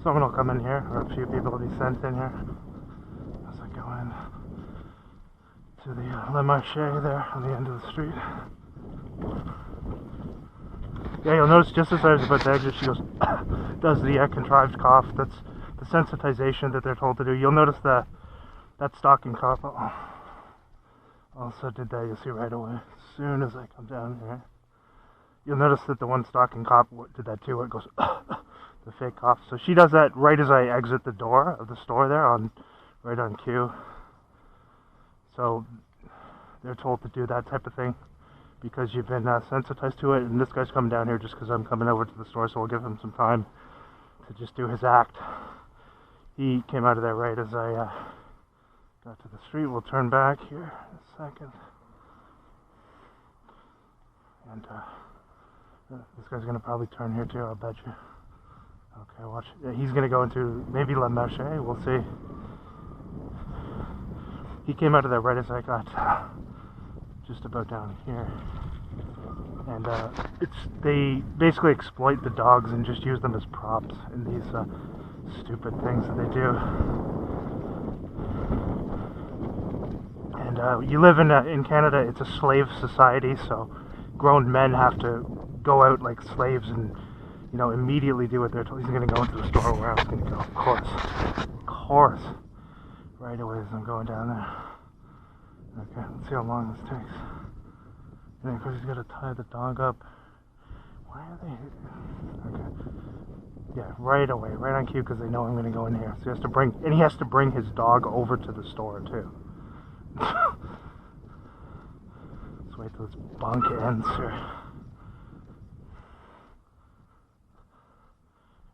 someone will come in here, or a few people will be sent in here as I go in to the Le Marché there on the end of the street. Yeah, you'll notice just as I was about to exit, she goes, does the contrived cough. That's the sensitization that they're told to do. You'll notice that stalking cough also did that. You'll see right away as soon as I come down here. You'll notice that the one stalking cop did that too. It goes, the fake cough. So she does that right as I exit the door of the store there, right on cue. So they're told to do that type of thing because you've been sensitized to it. And this guy's coming down here just because I'm coming over to the store, so we'll give him some time to just do his act. He came out of there right as I got to the street. We'll turn back here in a second. And this guy's going to probably turn here too, I'll bet you. Okay, watch. Yeah, he's going to go into maybe Le Marché. We'll see. He came out of there right as I got just about down here. And they basically exploit the dogs and just use them as props in these stupid things that they do. And you live in Canada, it's a slave society, so grown men have to go out like slaves and, you know, immediately do what they're told. He's going to go into the store where I was going to go, of course, right away as I'm going down there. Okay, let's see how long this takes. And then of course he's got to tie the dog up. Why are they here? Okay. Yeah, right away, right on cue, because they know I'm going to go in here. So he has to bring his dog over to the store too. Let's wait till this bunk ends here.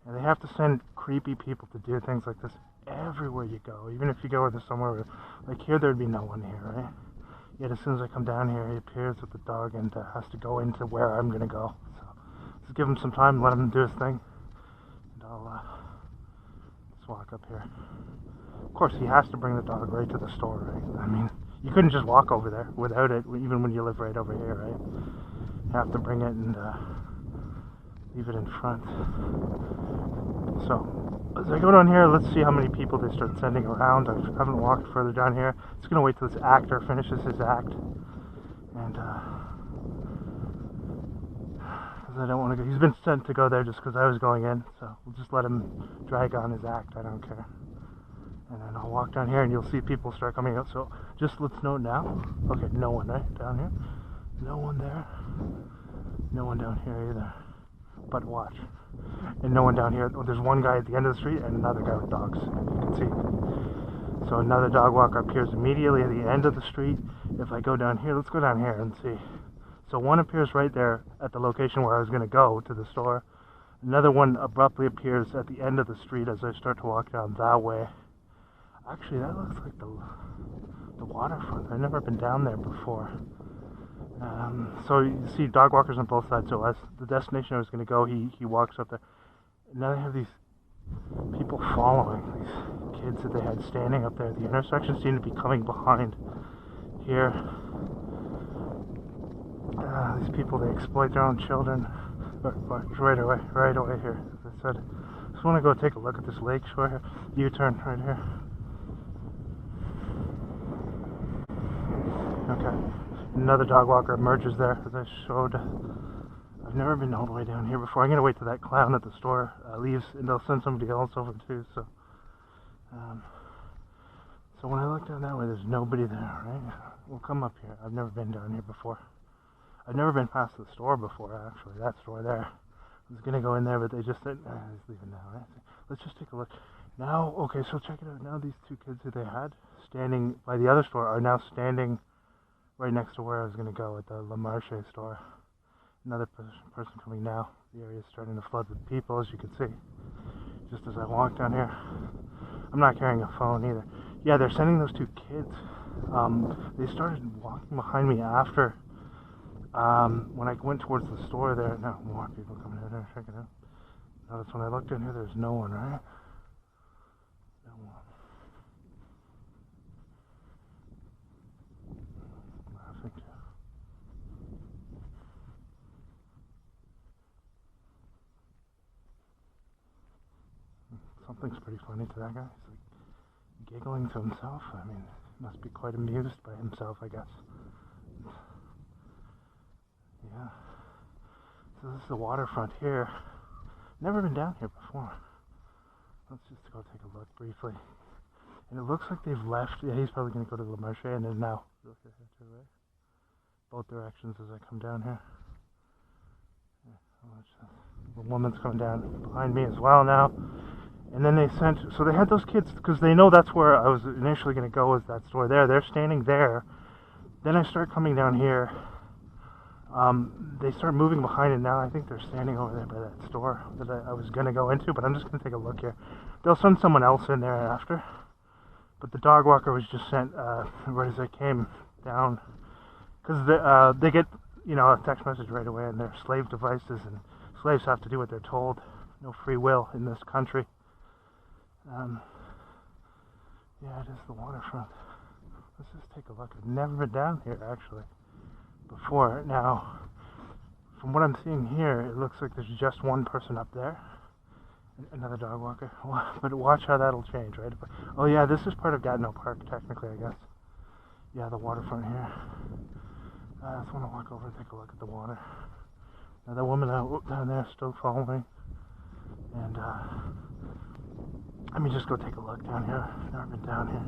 And they have to send creepy people to do things like this everywhere you go. Even if you go to somewhere where, like here, there'd be no one here, right? Yet as soon as I come down here, he appears with the dog and has to go into where I'm going to go. So let's give him some time, let him do his thing. And I'll just walk up here. Of course, he has to bring the dog right to the store, right? I mean, you couldn't just walk over there without it, even when you live right over here, right? You have to bring it and leave it in front. So as I go down here, let's see how many people they start sending around. I haven't walked further down here. Just gonna wait till this actor finishes his act, and because I don't want to go. He's been sent to go there just because I was going in, so we'll just let him drag on his act. I don't care. And then I'll walk down here, and you'll see people start coming out. So just let's note now. Okay, no one right down here. No one there. No one down here either. But watch. And no one down here. Oh, there's one guy at the end of the street and another guy with dogs. You can see. So another dog walker appears immediately at the end of the street. If I go down here, let's go down here and see. So one appears right there at the location where I was going to go to the store. Another one abruptly appears at the end of the street as I start to walk down that way. Actually, that looks like the waterfront. I've never been down there before. So you see dog walkers on both sides. So as the destination I was going to go, he walks up there. Now they have these people following, these kids that they had standing up there at the intersection seem to be coming behind here. These people, they exploit their own children. Right away here. As I said, I just want to go take a look at this lake shore here. U-turn right here. Okay. Another dog walker emerges there, as I showed. I've never been all the way down here before. I'm going to wait till that clown at the store leaves, and they'll send somebody else over too. So when I look down that way, there's nobody there, right? We'll come up here. I've never been down here before. I've never been past the store before, actually. That store there. I was going to go in there, but they just said, he's leaving now, right? Let's just take a look. Now, okay, so check it out. Now these two kids who they had standing by the other store are now standing right next to where I was going to go at the Le Marché store. Another person coming now. The area is starting to flood with people, as you can see. Just as I walk down here. I'm not carrying a phone either. Yeah, they're sending those two kids. They started walking behind me after when I went towards the store there. No, more people coming in there. Check it out. Notice when I looked in here, there's no one, right? No one. something's pretty funny to that guy. He's like giggling to himself. I mean, he must be quite amused by himself, I guess. Yeah. So this is the waterfront here. Never been down here before. Let's just go take a look briefly. And it looks like they've left. Yeah, he's probably going to go to Le Marché and then now. Both directions as I come down here. Yeah, the woman's coming down behind me as well now. And then they sent, so they had those kids, because they know that's where I was initially going to go, is that store there. They're standing there. Then I start coming down here. They start moving behind it now. I think they're standing over there by that store that I was going to go into, but I'm just going to take a look here. They'll send someone else in there after. But the dog walker was just sent right as I came down. Because they get, you know, a text message right away, and they're slave devices, and slaves have to do what they're told. No free will in this country. Yeah, it is the waterfront. Let's just take a look. I've never been down here, actually, before. Now, from what I'm seeing here, it looks like there's just one person up there. Another dog walker. But watch how that'll change, right? Oh yeah, this is part of Gatineau Park, technically, I guess. Yeah, the waterfront here. I just want to walk over and take a look at the water. Now that woman out down there still following. And let me just go take a look down here. I've never been down here.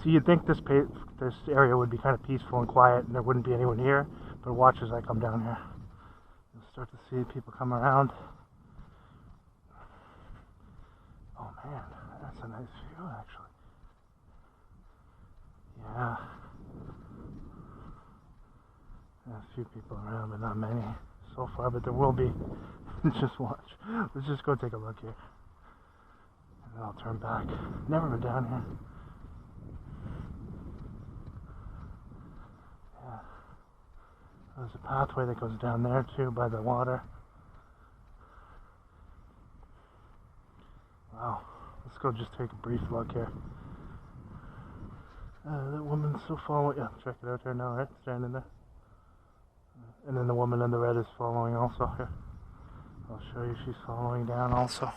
So you'd think this area would be kind of peaceful and quiet and there wouldn't be anyone here, but watch as I come down here. You'll start to see people come around. Oh man, that's a nice view actually. Yeah. There's a few people around, but not many so far, but there will be. Just watch. Let's just go take a look here. And then I'll turn back. Never been down here. Yeah. There's a pathway that goes down there too by the water. Wow. Let's go just take a brief look here. That woman's still following. Yeah, check it out there now, right? Standing there. And then the woman in the red is following also here. I'll show you, she's following down also.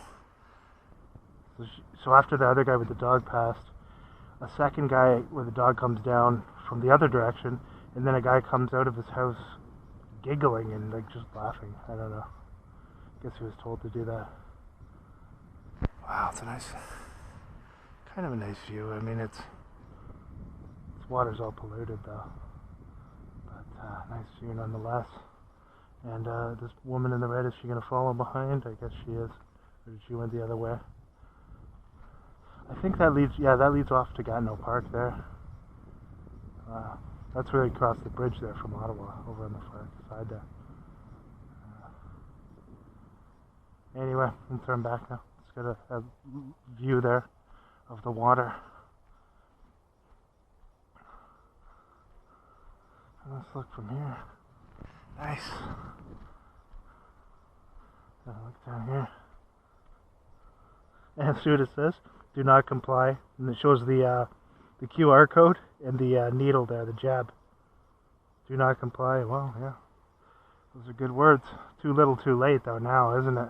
So after the other guy with the dog passed, a second guy where the dog comes down from the other direction, and then a guy comes out of his house giggling and like just laughing. I don't know. Guess he was told to do that. Wow, it's a nice, kind of a nice view. I mean, this water's all polluted though. Nice view nonetheless. And this woman in the red, is she going to follow behind? I guess she is. Or did she went the other way? I think that leads, yeah, that leads off to Gatineau Park there. That's where they cross the bridge there from Ottawa, over on the far side there. Anyway, I'm turn back now. Let's get a view there of the water. Let's look from here. Nice. Look down here. And see what it says? Do not comply. And it shows the QR code and the needle there, the jab. Do not comply. Well, yeah. Those are good words. Too little, too late, though, now, isn't it?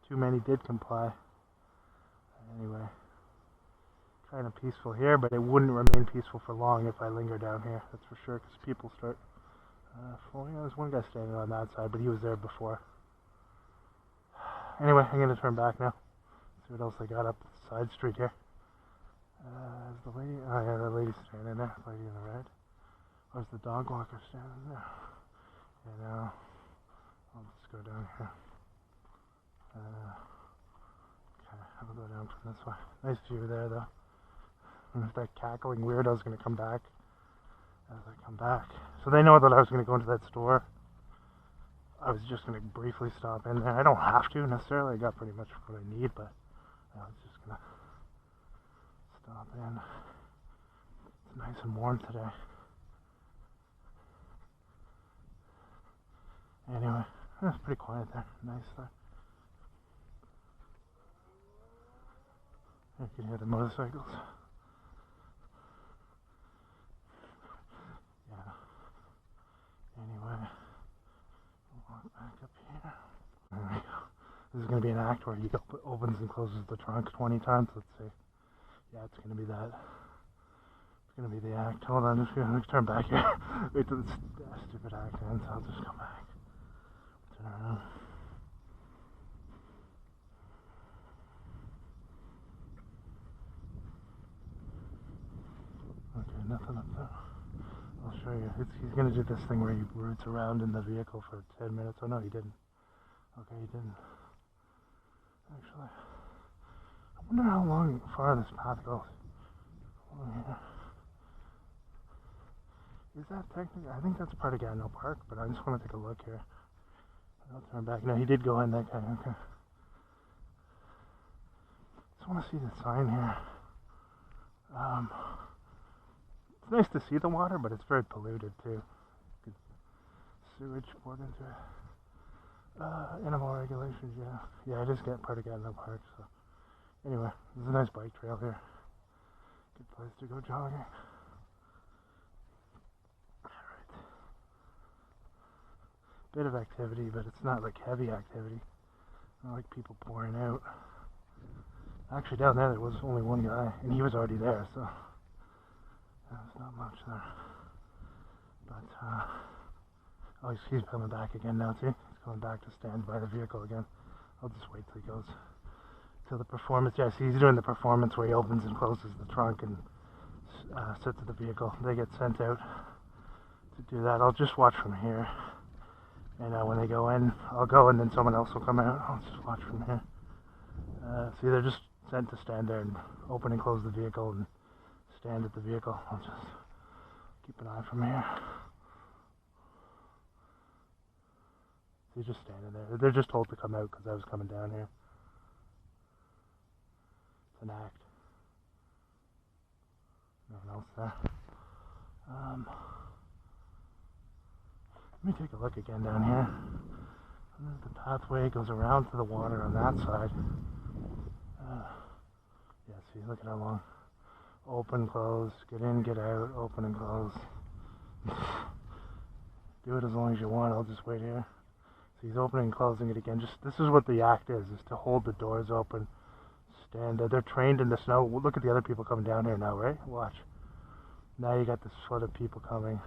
Too many did comply. Anyway. Kind of peaceful here, but it wouldn't remain peaceful for long if I linger down here, that's for sure, because people start falling. There's one guy standing on that side, but he was there before. Anyway, I'm going to turn back now. See what else I got up the side street here. Is the lady? Oh yeah, the lady's standing there, lady in the red. Where's the dog walker standing there? Yeah, now I'll just go down here. Okay, I'll go down from this way. Nice view there, though. And if that cackling weirdo's going to come back as I come back. So they know that I was going to go into that store. I was just going to briefly stop in there. I don't have to necessarily. I got pretty much what I need, but I was just going to stop in. It's nice and warm today. Anyway, it's pretty quiet there. Nice there. You can hear the motorcycles. Anyway, we'll walk back up here. There we go. This is going to be an act where he opens and closes the trunk 20 times. Let's see. Yeah, it's going to be that. It's going to be the act. Hold on, just going to turn back here. Wait till this stupid act ends. I'll just come back. Turn around. Okay, nothing up there. I'll show you. He's going to do this thing where he roots around in the vehicle for 10 minutes. Oh no, he didn't. Okay, he didn't. Actually, I wonder how far this path goes. Here. Is that technically? I think that's part of Gatineau Park, but I just want to take a look here. I'll turn back. No, he did go in that guy. Okay. Just want to see the sign here. It's nice to see the water, but it's very polluted too. Sewage poured into it. Animal regulations, yeah. Yeah, I just get part of Gatineau Park, so. Anyway, there's a nice bike trail here. Good place to go jogging. Alright. Bit of activity, but it's not like heavy activity. Not like people pouring out. Actually, down there was only one guy, and he was already there, so. There's not much there. But, oh, he's coming back again now, too. Going back to stand by the vehicle again. I'll just wait till he goes till the performance. Yeah, see, he's doing the performance where he opens and closes the trunk and sits at the vehicle. They get sent out to do that. I'll just watch from here, and when they go in, I'll go, and then someone else will come out. I'll just watch from here. See, they're just sent to stand there and open and close the vehicle and stand at the vehicle. I'll just keep an eye from here. He's just standing there. They're just told to come out because I was coming down here. It's an act. No one else there. Let me take a look again down here. The pathway goes around to the water on that side. Yeah, see, look at how long. Open, close, get in, get out, open and close. Do it as long as you want. I'll just wait here. He's opening and closing it again. This is what the act is to hold the doors open, stand there. They're trained in the snow. Look at the other people coming down here now, right? Watch. Now you got this flood of people coming.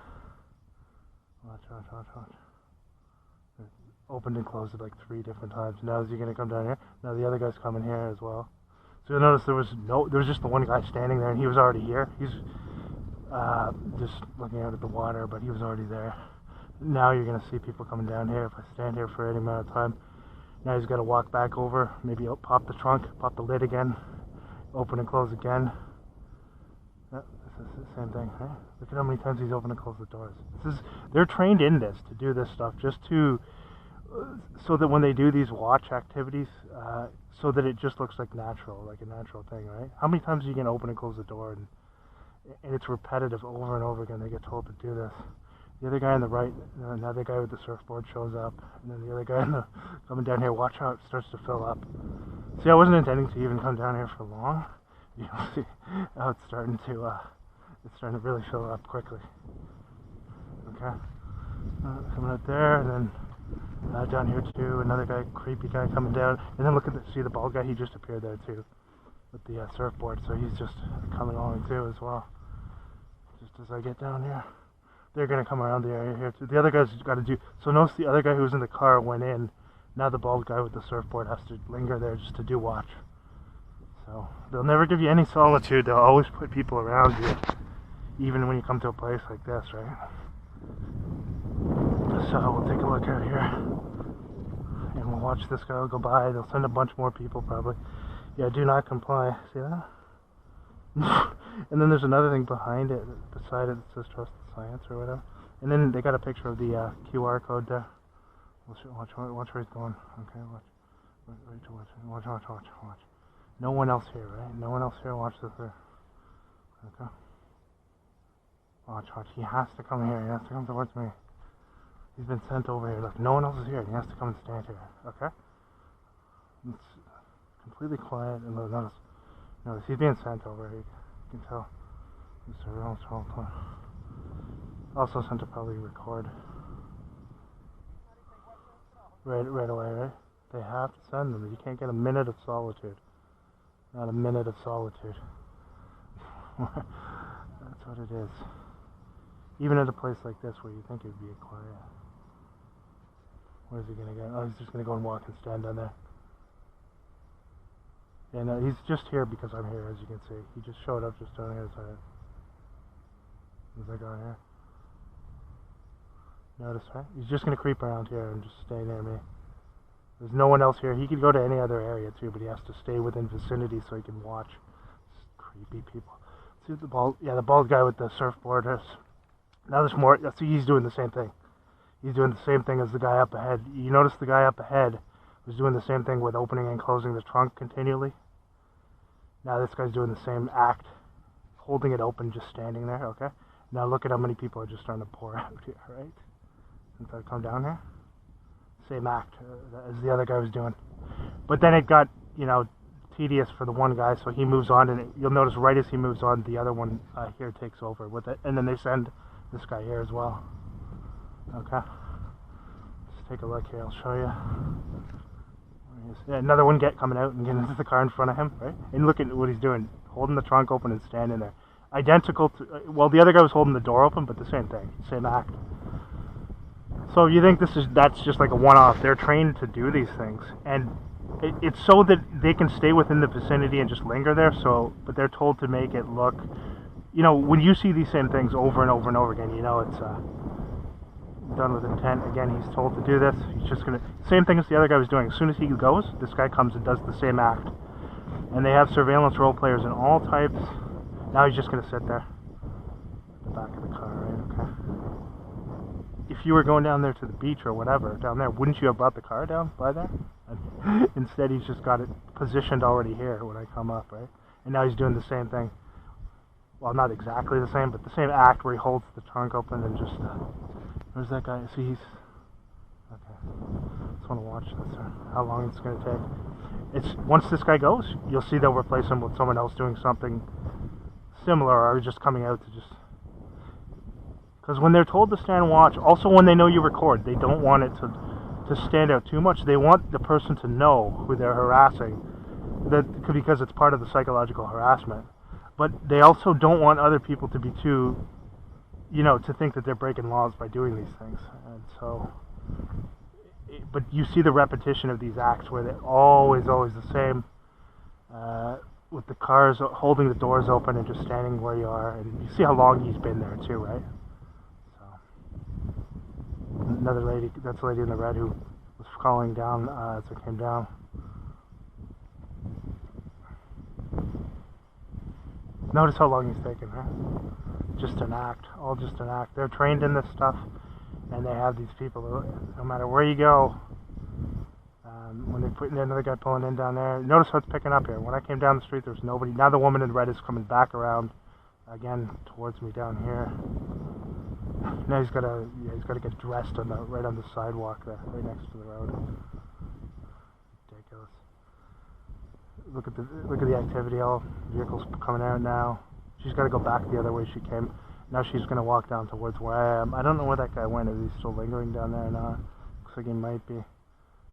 Watch. Opened and closed it like 3 different times. Now is he going to come down here? Now the other guy's coming here as well. So you'll notice there was just the one guy standing there, and he was already here. He's just looking out at the water, but he was already there. Now you're going to see people coming down here. If I stand here for any amount of time, now he's got to walk back over, maybe pop the trunk, pop the lid again, open and close again. This is the same thing, right? Look at how many times he's opened and closed the doors. They're trained in this, to do this stuff, just to, so that when they do these watch activities, so that it just looks like a natural thing, right? How many times are you going to open and close the door, and it's repetitive over and over again. They get told to do this. The other guy on the right, another guy with the surfboard shows up, and then the other guy coming down here, watch how it starts to fill up. See, I wasn't intending to even come down here for long. You can see how it's starting to really fill up quickly. Okay, coming out there, and then down here too, another guy, creepy guy coming down, and then look at see the bald guy, he just appeared there too, with the surfboard, so he's just coming along too as well, just as I get down here. They're going to come around the area here too. The other guy's got to do, so notice the other guy who was in the car went in, now the bald guy with the surfboard has to linger there just to do watch. So, they'll never give you any solitude, they'll always put people around you, even when you come to a place like this, right? So, we'll take a look out here, and we'll watch this guy go by. They'll send a bunch more people probably. Yeah, do not comply, see that? And then there's another thing behind it, beside it, that says trust the science or whatever. And then they got a picture of the QR code there. Watch where he's going. Okay, watch. No one else here, right? No one else here. Watch this here. Okay. Watch. He has to come here. He has to come towards me. He's been sent over here. Look, no one else is here. He has to come and stand here. Okay? It's completely quiet. And notice he's being sent over here. You can tell. It's a real small point. Also sent to probably record. Right away, right? They have to send them. You can't get a minute of solitude. Not a minute of solitude. That's what it is. Even at a place like this where you think it would be quiet. Where's he going to go? Oh, he's just going to go and walk and stand down there. Yeah, no, he's just here because I'm here, as you can see. He just showed up just down here. Who's that guy here? Notice, right? He's just going to creep around here and just stay near me. There's no one else here. He could go to any other area too, but he has to stay within vicinity so he can watch. Creepy people. See the bald, yeah, the bald guy with the surfboard is. Now there's more. See, he's doing the same thing. He's doing the same thing as the guy up ahead. You notice the guy up ahead was doing the same thing with opening and closing the trunk continually. Now this guy's doing the same act, holding it open, just standing there. Okay. Now look at how many people are just starting to pour out here, right? Since I've come down here. Same act as the other guy was doing. But then it got, you know, tedious for the one guy, so he moves on, and you'll notice right as he moves on, the other one here takes over with it, and then they send this guy here as well. Okay. Let's take a look here. I'll show you. Yeah, another one coming out and getting into the car in front of him, right? And look at what he's doing, holding the trunk open and standing there. Identical to, well, the other guy was holding the door open, but the same thing, same act. So you think that's just like a one-off. They're trained to do these things, and it's so that they can stay within the vicinity and just linger there. So, but they're told to make it look, you know, when you see these same things over and over and over again, you know it's done with intent. Again, he's told to do this. He's just gonna, same thing as the other guy was doing. As soon as he goes, this guy comes and does the same act. And they have surveillance role players in all types. Now he's just gonna sit there, at the back of the car, right? Okay. If you were going down there to the beach or whatever, down there, wouldn't you have brought the car down by there? Instead, he's just got it positioned already here when I come up, right? And now he's doing the same thing. Well, not exactly the same, but the same act where he holds the trunk open and just... where's that guy? See, he's... Okay. Just want to watch this, how long it's going to take. It's once this guy goes, you'll see they'll replace him with someone else doing something similar or just coming out to just... Because when they're told to stand watch, also when they know you record, they don't want it to stand out too much. They want the person to know who they're harassing, because it's part of the psychological harassment. But they also don't want other people to be too, you know, to think that they're breaking laws by doing these things. And so, but you see the repetition of these acts where they're always the same, with the cars holding the doors open and just standing where you are. And you see how long he's been there too, right? Another lady, that's the lady in the red who was calling down as I came down. Notice how long he's taking, huh? Just an act, all just an act. They're trained in this stuff, and they have these people, no matter where you go, when they put another guy pulling in down there, notice how it's picking up here. When I came down the street, there was nobody. Now the woman in red is coming back around, again, towards me down here. Now he's got to get dressed on right on the sidewalk there, right next to the road. Ridiculous. Look at the activity. All vehicles coming out now. She's got to go back the other way she came. Now she's going to walk down towards where I am. I don't know where that guy went. Is he still lingering down there or not? Looks like he might be.